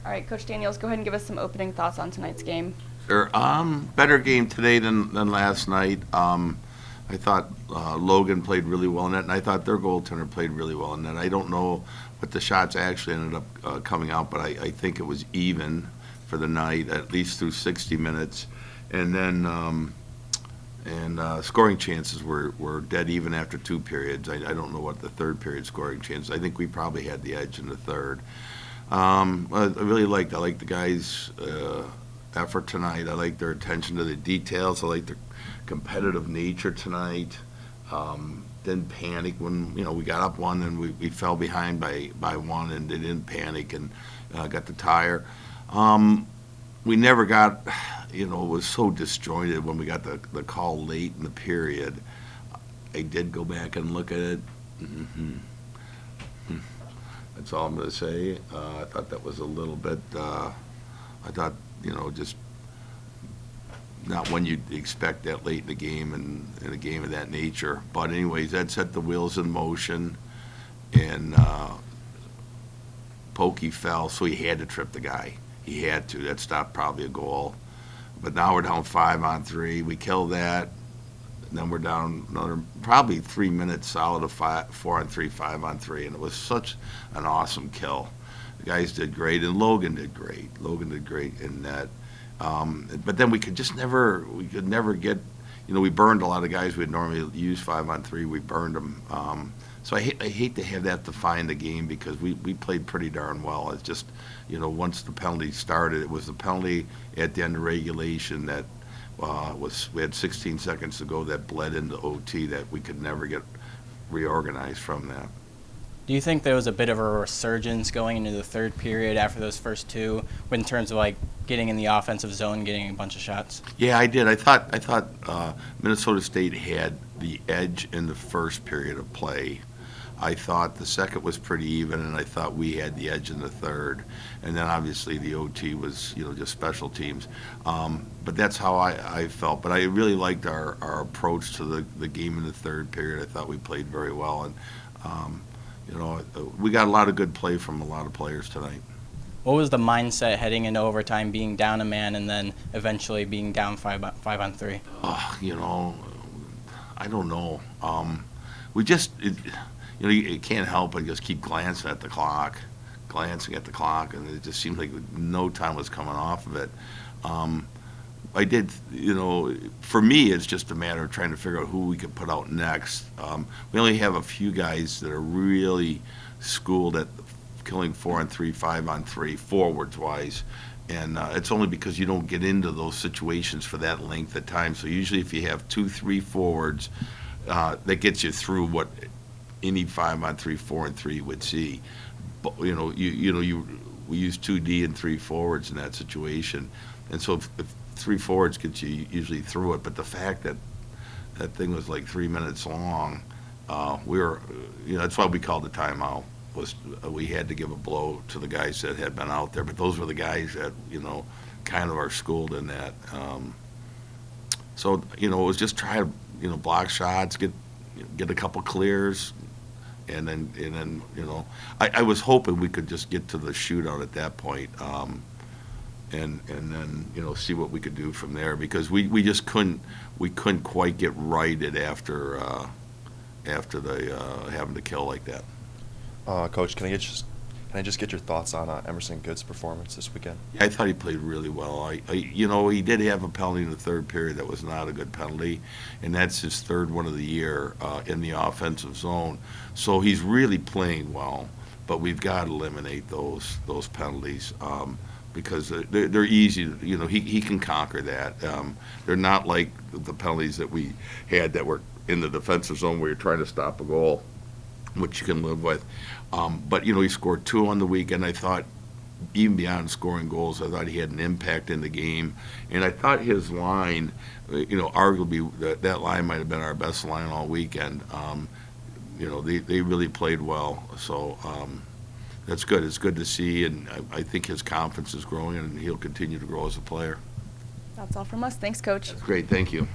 All right, Coach Daniels, go ahead and give us some opening thoughts on tonight's game. Sure. Better game today than last night. I thought Logan played really well in that, and I thought their goaltender played really well in that. I don't know what the shots actually ended up coming out, but I think it was even for the night, at least through 60 minutes. And then scoring chances were dead even after 2 periods. I don't know what the third period scoring chances. I think we probably had the edge in the third. I really liked the guys' effort tonight. I like their attention to the details. I like their competitive nature tonight. Didn't panic when we got up one and we fell behind by one, and they didn't panic and got the tire. We never got, it was so disjointed when we got the call late in the period. I did go back and look at it. That's all I'm going to say. I thought that was a little bit, just not when you'd expect that late in the game and in a game of that nature. But anyways, that set the wheels in motion, and Pokey fell, so he had to trip the guy. He had to. That stopped probably a goal. But now we're down 5-on-3. We killed that. And then we're down another probably 3 minutes solid of 4-on-3, 5-on-3, and it was such an awesome kill. The guys did great, and Logan did great. Logan did great in that. But then we could never get, we burned a lot of guys we'd normally use 5-on-3. We burned them. So I hate to have that define the game, because we played pretty darn well. It's just, once the penalty started, it was the penalty at the end of regulation that we had 16 seconds to go that bled into OT that we could never get reorganized from that. Do you think there was a bit of a resurgence going into the third period after those first two, in terms of getting in the offensive zone, getting a bunch of shots? Yeah, I did. I thought Minnesota State had the edge in the first period of play. I thought the second was pretty even, and I thought we had the edge in the third. And then obviously the OT was, just special teams. But that's how I felt. But I really liked our approach to the game in the third period. I thought we played very well. And, we got a lot of good play from a lot of players tonight. What was the mindset heading into overtime, being down a man and then eventually being down 5-on-3? I don't know. We just, you can't help but just keep glancing at the clock, and it just seemed like no time was coming off of it. I did, for me, it's just a matter of trying to figure out who we could put out next. We only have a few guys that are really schooled at killing 4-on-3, 5-on-3, forwards-wise. And it's only because you don't get into those situations for that length of time. So usually if you have 2-3 forwards, that gets you through what any 5-on-3, 4-on-3 would see. But, we use 2D and 3 forwards in that situation. And so if 3 forwards gets you usually through it. But the fact that that thing was like 3 minutes long, we were, that's why we called the timeout. We had to give a blow to the guys that had been out there, but those were the guys that kind of are schooled in that. So it was just try to block shots, get a couple clears, and then I was hoping we could just get to the shootout at that point, and then see what we could do from there, because we just couldn't quite get righted after the having to kill like that. Coach, can I just get your thoughts on Emerson Good's performance this weekend? Yeah, I thought he played really well. He did have a penalty in the third period that was not a good penalty, and that's his third one of the year in the offensive zone. So he's really playing well, but we've got to eliminate those penalties because they're easy. He can conquer that. They're not like the penalties that we had that were in the defensive zone where you're trying to stop a goal, which you can live with. But, he scored 2 on the weekend. I thought, even beyond scoring goals, I thought he had an impact in the game. And I thought his line, arguably that line might have been our best line all weekend. They really played well. So that's good. It's good to see, and I think his confidence is growing, and he'll continue to grow as a player. That's all from us. Thanks, Coach. That's great. Thank you.